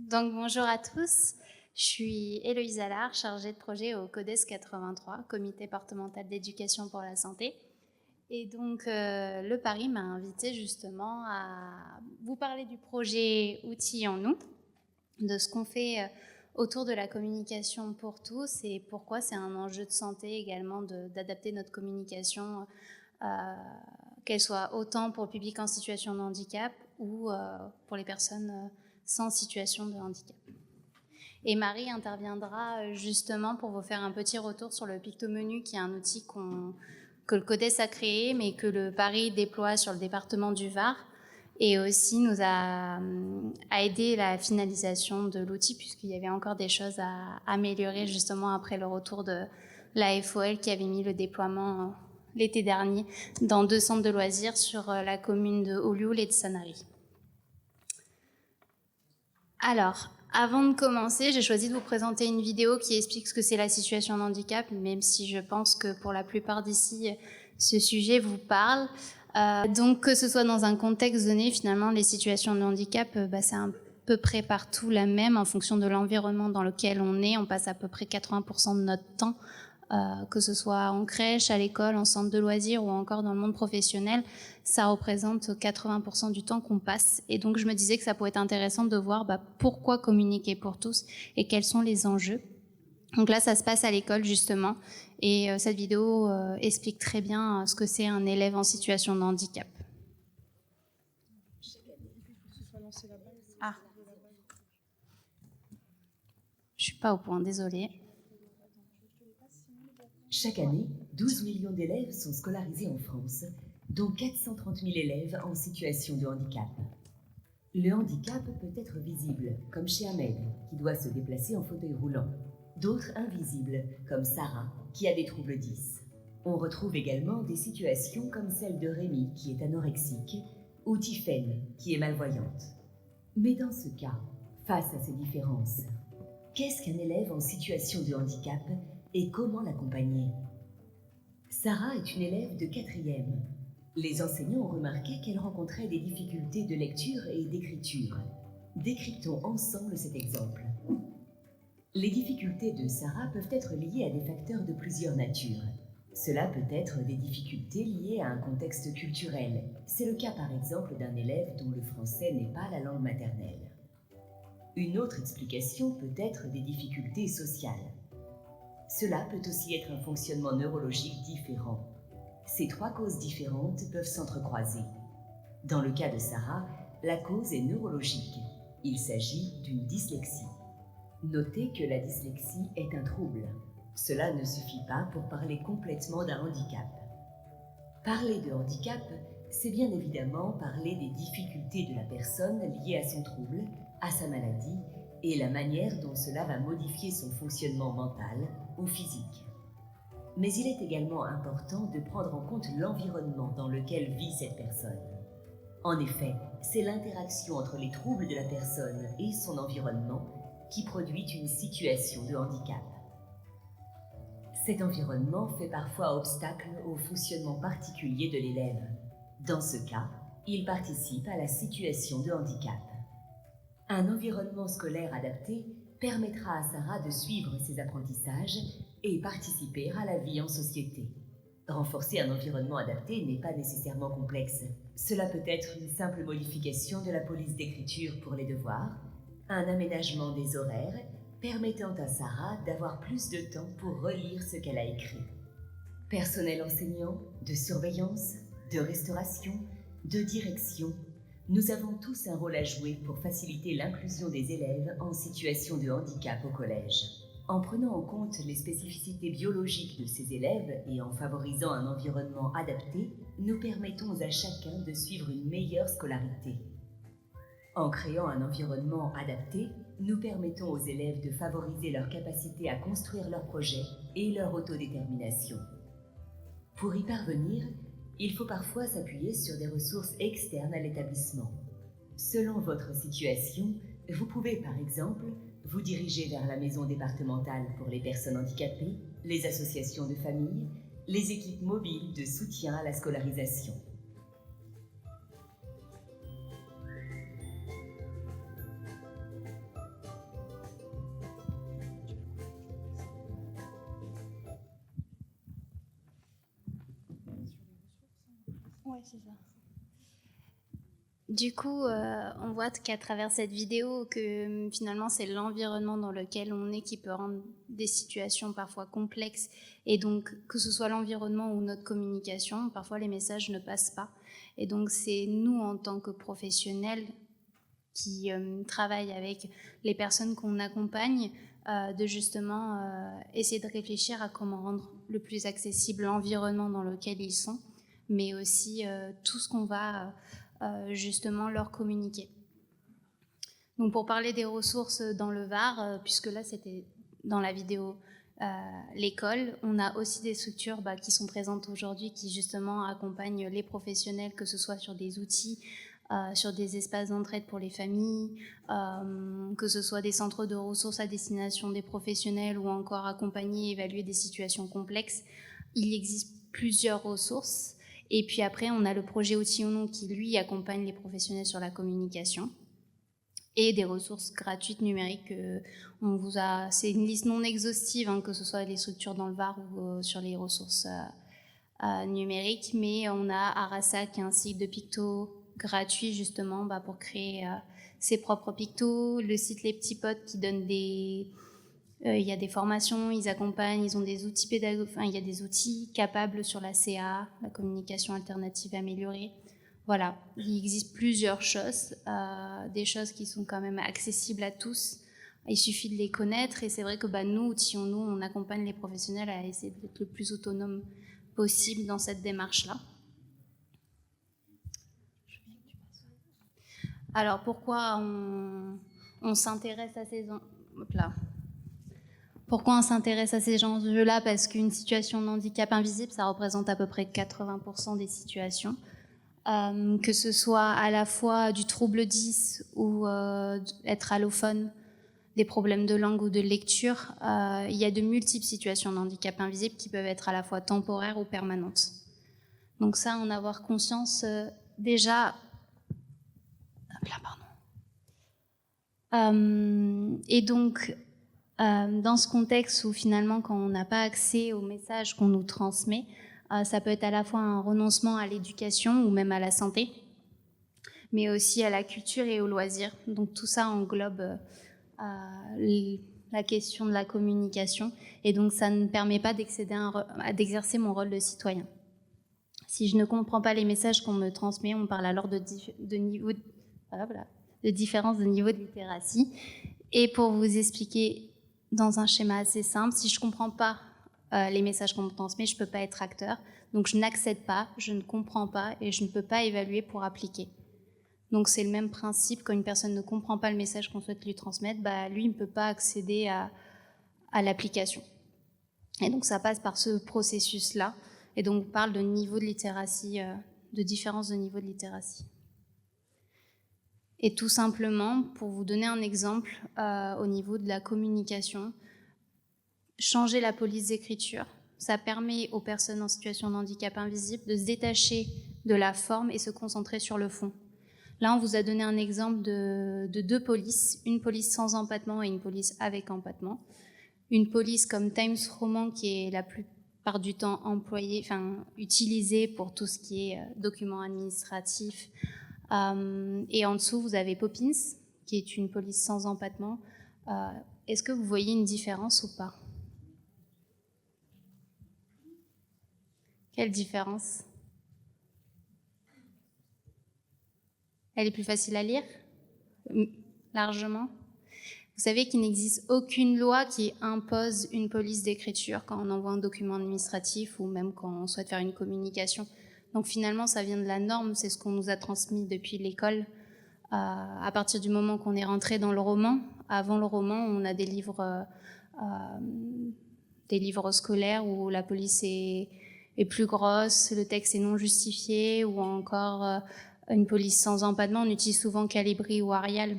Donc bonjour à tous, je suis Héloïse Allard, chargée de projet au CODES 83, Comité départemental d'éducation pour la santé. Et donc le Paris m'a invité justement à vous parler du projet Outillons-nous, de ce qu'on fait autour de la communication pour tous et pourquoi c'est un enjeu de santé également d'adapter notre communication, qu'elle soit autant pour le public en situation de handicap ou pour les personnes sans situation de handicap. Et Marie interviendra justement pour vous faire un petit retour sur le Pictomenu, qui est un outil que le CODES a créé, mais que le Paris déploie sur le département du Var, et aussi nous a aidé la finalisation de l'outil, puisqu'il y avait encore des choses à améliorer justement après le retour de la FOL qui avait mis le déploiement l'été dernier dans 2 centres de loisirs sur la commune de Olioul et de Sanary. Alors, avant de commencer, j'ai choisi de vous présenter une vidéo qui explique ce que c'est la situation de handicap, même si je pense que pour la plupart d'ici, ce sujet vous parle. Donc, que ce soit dans un contexte donné, finalement, les situations de handicap, c'est à peu près partout la même en fonction de l'environnement dans lequel on est. On passe à peu près 80% de notre temps, que ce soit en crèche, à l'école, en centre de loisirs ou encore dans le monde professionnel. Ça représente 80% du temps qu'on passe. Et donc, je me disais que ça pourrait être intéressant de voir pourquoi communiquer pour tous et quels sont les enjeux. Donc là, ça se passe à l'école, justement. Et cette vidéo explique très bien ce que c'est un élève en situation de handicap. Ah. Je suis pas au point, désolée. Chaque année, 12 millions d'élèves sont scolarisés en France, dont 430 000 élèves en situation de handicap. Le handicap peut être visible, comme chez Ahmed, qui doit se déplacer en fauteuil roulant. D'autres invisibles, comme Sarah, qui a des troubles 10. On retrouve également des situations comme celle de Rémi, qui est anorexique, ou Tiffaine, qui est malvoyante. Mais dans ce cas, face à ces différences, qu'est-ce qu'un élève en situation de handicap et comment l'accompagner? Sarah est une élève de 4e. Les enseignants ont remarqué qu'elle rencontrait des difficultés de lecture et d'écriture. Décryptons ensemble cet exemple. Les difficultés de Sarah peuvent être liées à des facteurs de plusieurs natures. Cela peut être des difficultés liées à un contexte culturel. C'est le cas par exemple d'un élève dont le français n'est pas la langue maternelle. Une autre explication peut être des difficultés sociales. Cela peut aussi être un fonctionnement neurologique différent. Ces 3 causes différentes peuvent s'entrecroiser. Dans le cas de Sarah, la cause est neurologique. Il s'agit d'une dyslexie. Notez que la dyslexie est un trouble. Cela ne suffit pas pour parler complètement d'un handicap. Parler de handicap, c'est bien évidemment parler des difficultés de la personne liées à son trouble, à sa maladie, et la manière dont cela va modifier son fonctionnement mental ou physique. Mais il est également important de prendre en compte l'environnement dans lequel vit cette personne. En effet, c'est l'interaction entre les troubles de la personne et son environnement qui produit une situation de handicap. Cet environnement fait parfois obstacle au fonctionnement particulier de l'élève. Dans ce cas, il participe à la situation de handicap. Un environnement scolaire adapté permettra à Sarah de suivre ses apprentissages et participer à la vie en société. Renforcer un environnement adapté n'est pas nécessairement complexe. Cela peut être une simple modification de la police d'écriture pour les devoirs, un aménagement des horaires permettant à Sarah d'avoir plus de temps pour relire ce qu'elle a écrit. Personnel enseignant, de surveillance, de restauration, de direction, nous avons tous un rôle à jouer pour faciliter l'inclusion des élèves en situation de handicap au collège. En prenant en compte les spécificités biologiques de ces élèves et en favorisant un environnement adapté, nous permettons à chacun de suivre une meilleure scolarité. En créant un environnement adapté, nous permettons aux élèves de favoriser leur capacité à construire leurs projets et leur autodétermination. Pour y parvenir, il faut parfois s'appuyer sur des ressources externes à l'établissement. Selon votre situation, vous pouvez par exemple vous diriger vers la maison départementale pour les personnes handicapées, les associations de famille, les équipes mobiles de soutien à la scolarisation. Ouais, c'est ça. Du coup, on voit qu'à travers cette vidéo que finalement c'est l'environnement dans lequel on est qui peut rendre des situations parfois complexes, et donc que ce soit l'environnement ou notre communication, parfois les messages ne passent pas. Et donc c'est nous en tant que professionnels qui travaillent avec les personnes qu'on accompagne de justement essayer de réfléchir à comment rendre le plus accessible l'environnement dans lequel ils sont, mais aussi tout ce qu'on va justement leur communiquer. Donc pour parler des ressources dans le Var, puisque là c'était dans la vidéo l'école, on a aussi des structures qui sont présentes aujourd'hui qui justement accompagnent les professionnels, que ce soit sur des outils, sur des espaces d'entraide pour les familles, que ce soit des centres de ressources à destination des professionnels ou encore accompagner et évaluer des situations complexes. Il existe plusieurs ressources. Et puis après, on a le projet Outils ou non qui, lui, accompagne les professionnels sur la communication. Et des ressources gratuites numériques. C'est une liste non exhaustive, que ce soit les structures dans le Var ou sur les ressources numériques. Mais on a Arasa qui est un site de pictos gratuit justement pour créer ses propres pictos. Le site Les Petits Potes qui donne des... il y a des formations, ils accompagnent, ils ont des outils pédagogiques, il y a des outils capables sur la CA, la communication alternative améliorée. Voilà, il existe plusieurs choses, des choses qui sont quand même accessibles à tous. Il suffit de les connaître et c'est vrai que nous, Outillons-nous, on accompagne les professionnels à essayer d'être le plus autonome possible dans cette démarche-là. Alors pourquoi on s'intéresse à ces... Hop là. Pourquoi on s'intéresse à ces enjeux-là? Parce qu'une situation de handicap invisible, ça représente à peu près 80% des situations. Que ce soit à la fois du trouble 10 ou être allophone, des problèmes de langue ou de lecture, il y a de multiples situations de handicap invisible qui peuvent être à la fois temporaires ou permanentes. Donc ça, en avoir conscience déjà... Là, pardon. Et donc... dans ce contexte où finalement quand on n'a pas accès aux messages qu'on nous transmet, ça peut être à la fois un renoncement à l'éducation ou même à la santé, mais aussi à la culture et aux loisirs. Donc tout ça englobe la question de la communication et donc ça ne permet pas d'exercer mon rôle de citoyen. Si je ne comprends pas les messages qu'on me transmet, on parle alors de différence de niveau de littératie. Et pour vous expliquer dans un schéma assez simple, si je ne comprends pas les messages qu'on me transmet, je ne peux pas être acteur. Donc je n'accède pas, je ne comprends pas et je ne peux pas évaluer pour appliquer. Donc c'est le même principe, quand une personne ne comprend pas le message qu'on souhaite lui transmettre, lui il ne peut pas accéder à l'application. Et donc ça passe par ce processus-là. Et donc on parle de niveau de littératie, de différence de niveau de littératie. Et tout simplement, pour vous donner un exemple, au niveau de la communication, changer la police d'écriture, ça permet aux personnes en situation de handicap invisible de se détacher de la forme et se concentrer sur le fond. Là, on vous a donné un exemple de deux polices, une police sans empattement et une police avec empattement. Une police comme Times Roman qui est la plupart du temps utilisée pour tout ce qui est documents administratifs. Et en dessous, vous avez Poppins, qui est une police sans empattement. Est-ce que vous voyez une différence ou pas? Quelle différence? Elle est plus facile à lire? Largement. Vous savez qu'il n'existe aucune loi qui impose une police d'écriture quand on envoie un document administratif ou même quand on souhaite faire une communication. Donc finalement, ça vient de la norme, c'est ce qu'on nous a transmis depuis l'école. À partir du moment qu'on est rentré dans le roman, avant le roman, on a des livres scolaires où la police est plus grosse, le texte est non justifié, ou encore une police sans empattement. On utilise souvent Calibri ou Arial.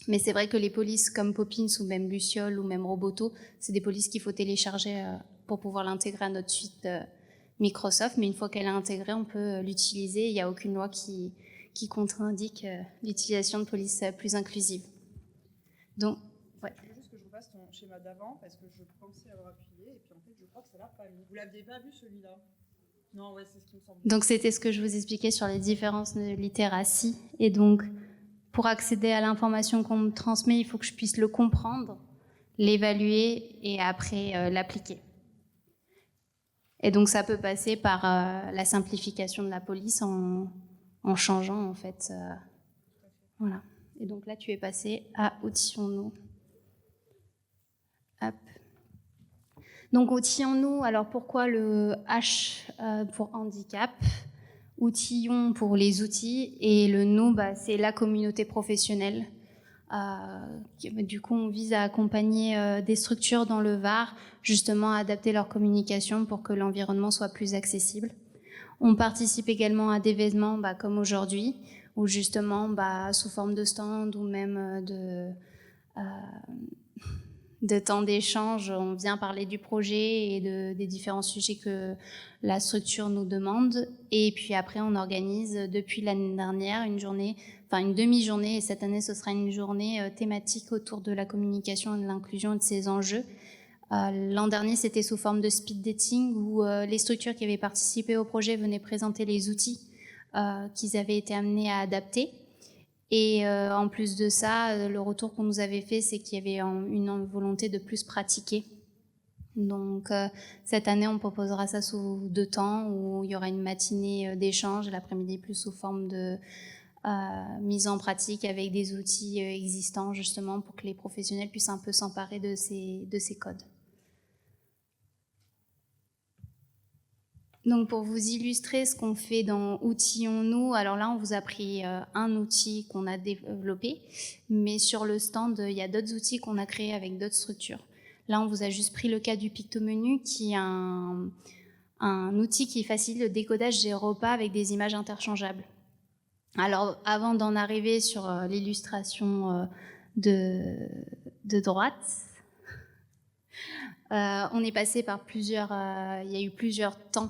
Mais c'est vrai que les polices comme Poppins ou même Luciole ou même Roboto, c'est des polices qu'il faut télécharger pour pouvoir l'intégrer à notre suite Microsoft. Mais une fois qu'elle est intégrée, on peut l'utiliser. Il n'y a aucune loi qui contre-indique l'utilisation de police plus inclusive. Donc, ouais. Je veux juste que je repasse ton schéma d'avant parce que je pensais avoir appuyé et puis en fait je crois que ça l'a pas mis. Vous l'aviez pas vu celui-là? Non, ouais, c'est ce qui me semble. Donc c'était ce que je vous expliquais sur les différences de littératie. Et donc, pour accéder à l'information qu'on me transmet, il faut que je puisse le comprendre, l'évaluer et après l'appliquer. Et donc ça peut passer par la simplification de la police en changeant en fait. Voilà. Et donc là, tu es passé à Outillons-nous. Hop. Donc Outillons-nous, alors pourquoi le H pour handicap, Outillons pour les outils, et le nous, c'est la communauté professionnelle. Du coup, on vise à accompagner des structures dans le Var, justement à adapter leur communication pour que l'environnement soit plus accessible. On participe également à des événements comme aujourd'hui, où justement, sous forme de stand ou même de temps d'échange, on vient parler du projet et des différents sujets que la structure nous demande. Et puis après, on organise depuis l'année dernière une demi-journée, et cette année, ce sera une journée thématique autour de la communication et de l'inclusion et de ces enjeux. L'an dernier, c'était sous forme de speed dating où les structures qui avaient participé au projet venaient présenter les outils qu'ils avaient été amenés à adapter. Et en plus de ça, le retour qu'on nous avait fait, c'est qu'il y avait une volonté de plus pratiquer. Donc cette année, on proposera ça sous 2 temps, où il y aura une matinée d'échange, l'après-midi plus sous forme de mise en pratique avec des outils existants, justement, pour que les professionnels puissent un peu s'emparer de ces codes. Donc pour vous illustrer ce qu'on fait dans Outillons-nous, alors là on vous a pris un outil qu'on a développé, mais sur le stand il y a d'autres outils qu'on a créés avec d'autres structures. Là on vous a juste pris le cas du Pictomenu, qui est un outil qui facilite le décodage des repas avec des images interchangeables. Alors avant d'en arriver sur l'illustration de droite, on est passé par il y a eu plusieurs temps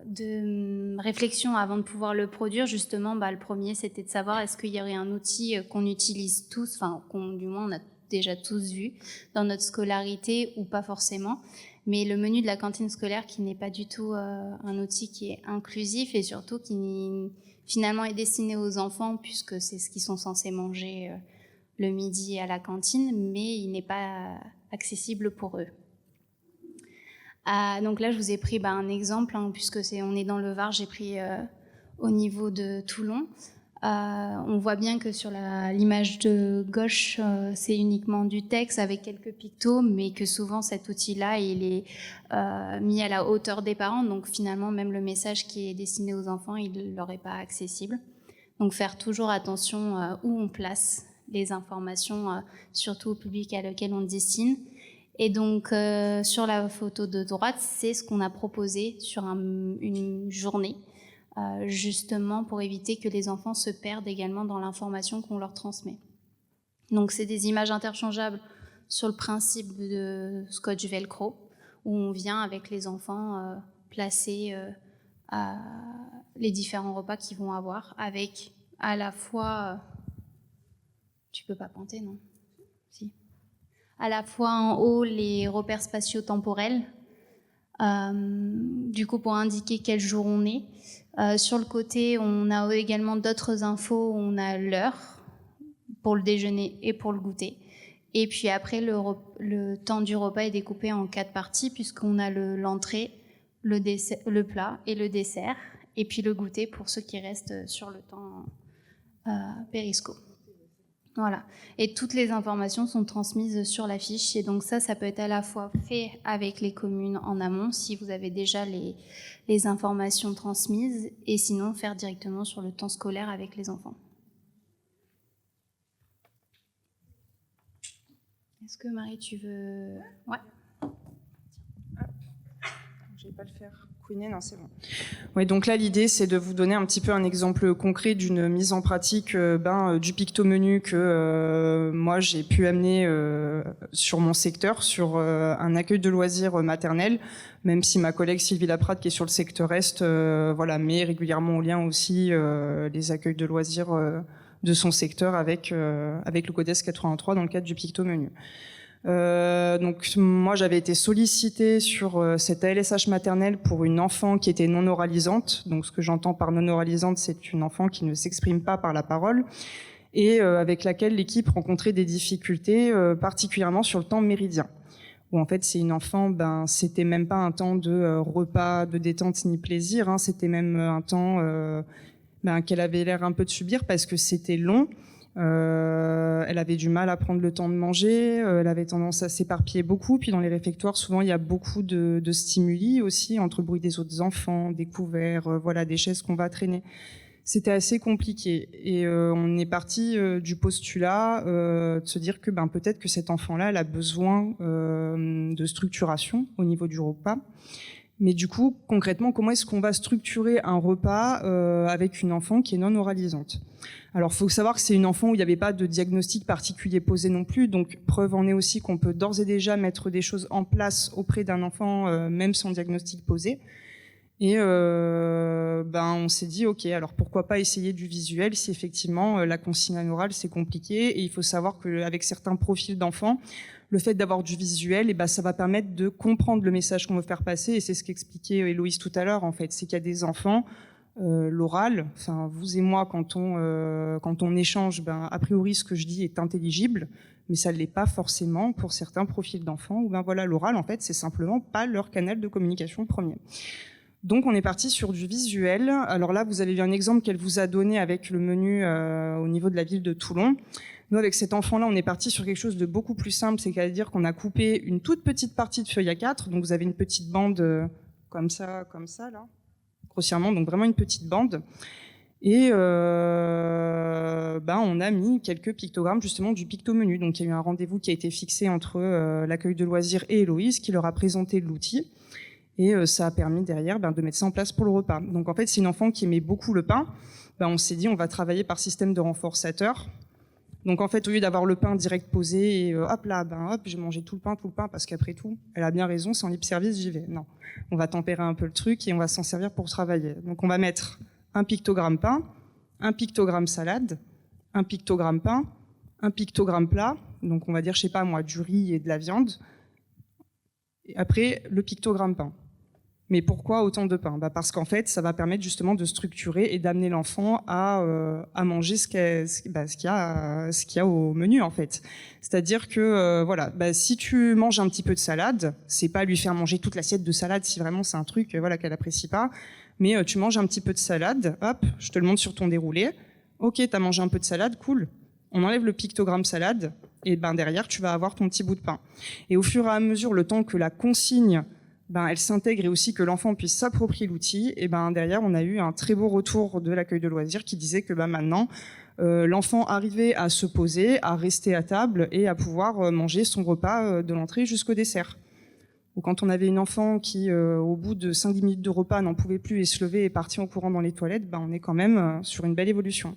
de réflexion avant de pouvoir le produire. Justement, le premier, c'était de savoir est-ce qu'il y aurait un outil qu'on utilise tous, du moins on a déjà tous vu dans notre scolarité ou pas forcément. Mais le menu de la cantine scolaire qui n'est pas du tout un outil qui est inclusif et surtout qui finalement est destiné aux enfants puisque c'est ce qu'ils sont censés manger le midi à la cantine, mais il n'est pas accessible pour eux. Donc là, je vous ai pris un exemple, puisque on est dans le Var, j'ai pris au niveau de Toulon. On voit bien que sur l'image de gauche, c'est uniquement du texte avec quelques pictos, mais que souvent cet outil-là, il est mis à la hauteur des parents, donc finalement, même le message qui est destiné aux enfants, il ne leur est pas accessible. Donc faire toujours attention où on place les informations, surtout au public à lequel on destine. Et donc, sur la photo de droite, c'est ce qu'on a proposé sur une journée, justement pour éviter que les enfants se perdent également dans l'information qu'on leur transmet. Donc, c'est des images interchangeables sur le principe de scotch velcro, où on vient avec les enfants placer les différents repas qu'ils vont avoir, avec à la fois... tu peux pas pointer, non ? Si. À la fois en haut les repères spatio-temporels, du coup pour indiquer quel jour on est. Sur le côté, on a également d'autres infos, on a l'heure pour le déjeuner et pour le goûter. Et puis après, le temps du repas est découpé en 4 parties, puisqu'on a l'entrée, le plat et le dessert, et puis le goûter pour ceux qui restent sur le temps périsco. Voilà. Et toutes les informations sont transmises sur la fiche. Et donc ça peut être à la fois fait avec les communes en amont, si vous avez déjà les informations transmises, et sinon faire directement sur le temps scolaire avec les enfants. Est-ce que Marie, tu veux... Ouais. Je ne vais pas le faire couiner, non, c'est bon. Oui, donc là, l'idée, c'est de vous donner un petit peu un exemple concret d'une mise en pratique du Pictomenu que moi, j'ai pu amener sur mon secteur, sur un accueil de loisirs maternel, même si ma collègue Sylvie Laprade, qui est sur le secteur Est, met régulièrement au lien aussi les accueils de loisirs de son secteur avec le CODES 83 dans le cadre du Pictomenu. Donc moi j'avais été sollicitée sur cette ALSH maternelle pour une enfant qui était non oralisante. Donc ce que j'entends par non oralisante, c'est une enfant qui ne s'exprime pas par la parole et avec laquelle l'équipe rencontrait des difficultés, particulièrement sur le temps méridien. Où en fait c'est une enfant, c'était même pas un temps de repas, de détente ni plaisir, hein, c'était même un temps qu'elle avait l'air un peu de subir parce que c'était long. Elle avait du mal à prendre le temps de manger, elle avait tendance à s'éparpiller beaucoup, puis dans les réfectoires souvent il y a beaucoup de stimuli aussi, entre le bruit des autres enfants, des couverts, voilà, des chaises qu'on va traîner. C'était assez compliqué et on est parti du postulat de se dire que peut-être que cet enfant-là elle a besoin de structuration au niveau du repas. Mais du coup, concrètement, comment est-ce qu'on va structurer un repas avec une enfant qui est non oralisante ? Alors, il faut savoir que c'est une enfant où il n'y avait pas de diagnostic particulier posé non plus. Donc, preuve en est aussi qu'on peut d'ores et déjà mettre des choses en place auprès d'un enfant, même sans diagnostic posé. Et on s'est dit, ok, alors pourquoi pas essayer du visuel si effectivement la consigne à l'oral c'est compliqué. Et il faut savoir qu'avec certains profils d'enfants, le fait d'avoir du visuel, ça va permettre de comprendre le message qu'on veut faire passer. Et c'est ce qu'expliquait Héloïse tout à l'heure, en fait. C'est qu'il y a des enfants, l'oral, enfin, vous et moi, quand on échange, a priori, ce que je dis est intelligible, mais ça ne l'est pas forcément pour certains profils d'enfants où, l'oral, en fait, c'est simplement pas leur canal de communication premier. Donc, on est parti sur du visuel. Alors là, vous avez vu un exemple qu'elle vous a donné avec le menu au niveau de la ville de Toulon. Nous, avec cet enfant-là, on est parti sur quelque chose de beaucoup plus simple, c'est-à-dire qu'on a coupé une toute petite partie de feuille A4. Donc, vous avez une petite bande comme ça, là, grossièrement, donc vraiment une petite bande. Et on a mis quelques pictogrammes justement du pictomenu. Donc, il y a eu un rendez-vous qui a été fixé entre l'accueil de loisirs et Héloïse, qui leur a présenté l'outil. Et ça a permis derrière de mettre ça en place pour le repas. Donc, en fait, c'est une enfant qui aimait beaucoup le pain. On s'est dit, on va travailler par système de renforçateur. Donc en fait, au lieu d'avoir le pain direct posé et hop là, j'ai mangé tout le pain, parce qu'après tout, elle a bien raison, c'est en libre service, j'y vais. Non, on va tempérer un peu le truc et on va s'en servir pour travailler. Donc on va mettre un pictogramme pain, un pictogramme salade, un pictogramme pain, un pictogramme plat. Donc on va dire, je sais pas moi, du riz et de la viande. Et après, le pictogramme pain. Mais pourquoi autant de pain ? Parce qu'en fait, ça va permettre justement de structurer et d'amener l'enfant à manger ce qu'il y a au menu en fait. C'est-à-dire que si tu manges un petit peu de salade, c'est pas lui faire manger toute l'assiette de salade si vraiment c'est un truc qu'elle apprécie pas. Mais tu manges un petit peu de salade, hop, je te le montre sur ton déroulé. Ok, t'as mangé un peu de salade, cool. On enlève le pictogramme salade et derrière tu vas avoir ton petit bout de pain. Et au fur et à mesure, le temps que la consigne elle s'intègre et aussi que l'enfant puisse s'approprier l'outil, et derrière on a eu un très beau retour de l'accueil de loisirs qui disait que maintenant l'enfant arrivait à se poser, à rester à table et à pouvoir manger son repas de l'entrée jusqu'au dessert. Donc, quand on avait une enfant qui au bout de 5-10 minutes de repas n'en pouvait plus et se levait et partit en courant dans les toilettes, on est quand même sur une belle évolution.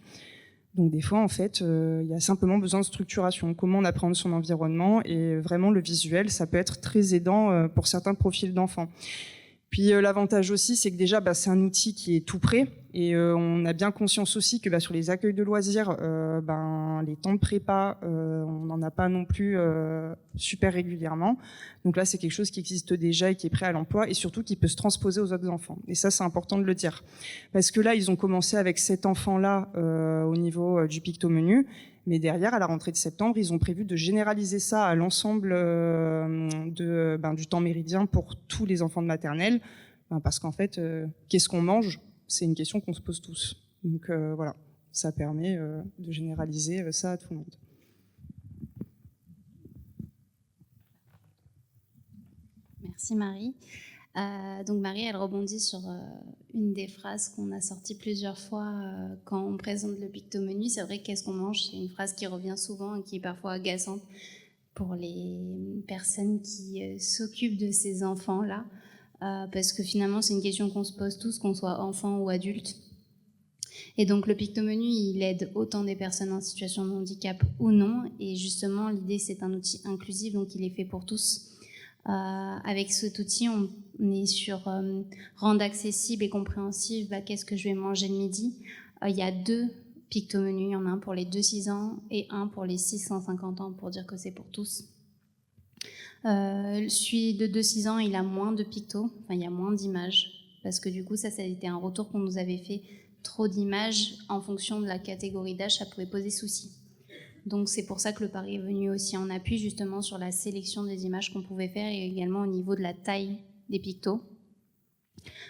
Donc des fois, en fait, il y a simplement besoin de structuration, comment on appréhende son environnement, et vraiment le visuel, ça peut être très aidant pour certains profils d'enfants. Puis l'avantage aussi, c'est que déjà, c'est un outil qui est tout prêt, et on a bien conscience aussi que sur les accueils de loisirs, les temps de prépa, on n'en a pas non plus super régulièrement. Donc là, c'est quelque chose qui existe déjà et qui est prêt à l'emploi, et surtout qui peut se transposer aux autres enfants. Et ça, c'est important de le dire. Parce que là, ils ont commencé avec cet enfant-là au niveau du pictomenu, mais derrière, à la rentrée de septembre, ils ont prévu de généraliser ça à l'ensemble du temps méridien pour tous les enfants de maternelle, parce qu'en fait, qu'est-ce qu'on mange ? C'est une question qu'on se pose tous. Donc voilà, ça permet de généraliser ça à tout le monde. Merci Marie. Donc Marie, elle rebondit sur une des phrases qu'on a sorties plusieurs fois quand on présente le pictomenu. C'est vrai, qu'est-ce qu'on mange ? C'est une phrase qui revient souvent et qui est parfois agaçante pour les personnes qui s'occupent de ces enfants-là, parce que finalement c'est une question qu'on se pose tous, qu'on soit enfant ou adulte. Et donc le pictomenu, il aide autant des personnes en situation de handicap ou non, et justement l'idée c'est un outil inclusif, donc il est fait pour tous. Avec cet outil, on est sur rendre accessible et compréhensible qu'est-ce que je vais manger le midi. Il y a 2 pictomenus, il y en a un pour les 2-6 ans et un pour les 6-150 ans, pour dire que c'est pour tous. Celui de 2-6 ans, il a moins de pictos, enfin il y a moins d'images, parce que du coup ça a été un retour qu'on nous avait fait, trop d'images en fonction de la catégorie d'âge, ça pouvait poser souci. Donc c'est pour ça que le pari est venu aussi en appui justement sur la sélection des images qu'on pouvait faire et également au niveau de la taille des pictos.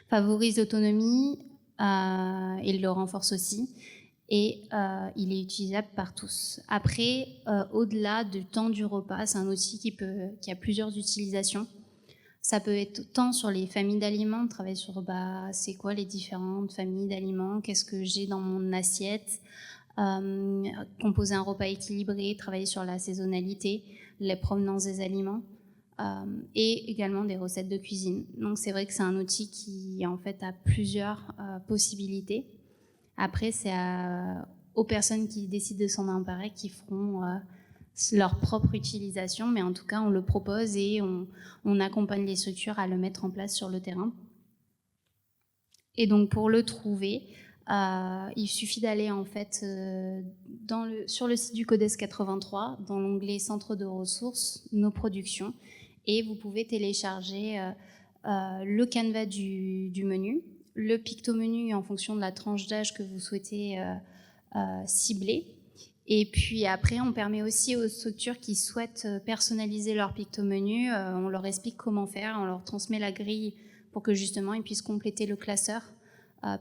Favorise l'autonomie et le renforce aussi. Et il est utilisable par tous. Après, au-delà du temps du repas, c'est un outil qui a plusieurs utilisations. Ça peut être tant sur les familles d'aliments, travailler sur c'est quoi les différentes familles d'aliments, qu'est-ce que j'ai dans mon assiette, composer un repas équilibré, travailler sur la saisonnalité, les provenances des aliments, et également des recettes de cuisine. Donc c'est vrai que c'est un outil qui en fait a plusieurs possibilités. Après, c'est aux personnes qui décident de s'en emparer qui feront leur propre utilisation, mais en tout cas, on le propose et on accompagne les structures à le mettre en place sur le terrain. Et donc, pour le trouver, il suffit d'aller en fait sur le site du CODES 83, dans l'onglet Centre de ressources, nos productions, et vous pouvez télécharger le canevas du menu, le pictomenu en fonction de la tranche d'âge que vous souhaitez cibler. Et puis après, on permet aussi aux structures qui souhaitent personnaliser leur pictomenu, on leur explique comment faire, on leur transmet la grille pour que justement ils puissent compléter le classeur,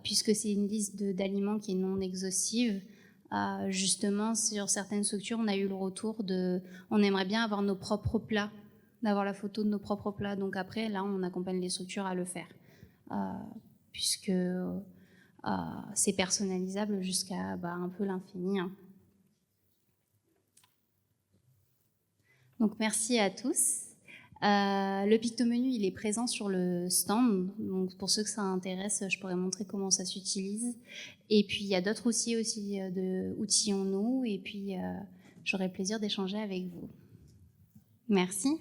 puisque c'est une liste d'aliments qui est non exhaustive. Justement, sur certaines structures, on a eu le retour on aimerait bien avoir nos propres plats, d'avoir la photo de nos propres plats. Donc après, là, on accompagne les structures à le faire. Puisque c'est personnalisable jusqu'à un peu l'infini. Donc merci à tous. Le pictomenu, il est présent sur le stand. Donc pour ceux que ça intéresse, je pourrais montrer comment ça s'utilise. Et puis il y a d'autres outils de Outillons-nous. Et puis j'aurai plaisir d'échanger avec vous. Merci.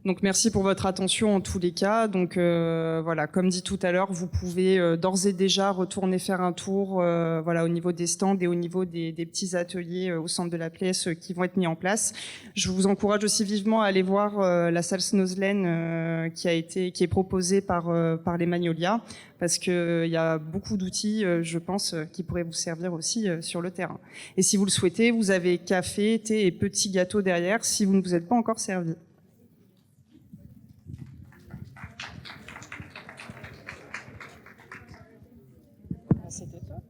Donc merci pour votre attention en tous les cas. Donc voilà, comme dit tout à l'heure, vous pouvez d'ores et déjà retourner faire un tour voilà, au niveau des stands et au niveau des petits ateliers au centre de la Plesse qui vont être mis en place. Je vous encourage aussi vivement à aller voir la salle Snozelaine qui est proposée par les Magnolias, parce qu'il y a beaucoup d'outils, je pense, qui pourraient vous servir aussi sur le terrain. Et si vous le souhaitez, vous avez café, thé et petits gâteaux derrière si vous ne vous êtes pas encore servi. C'était top.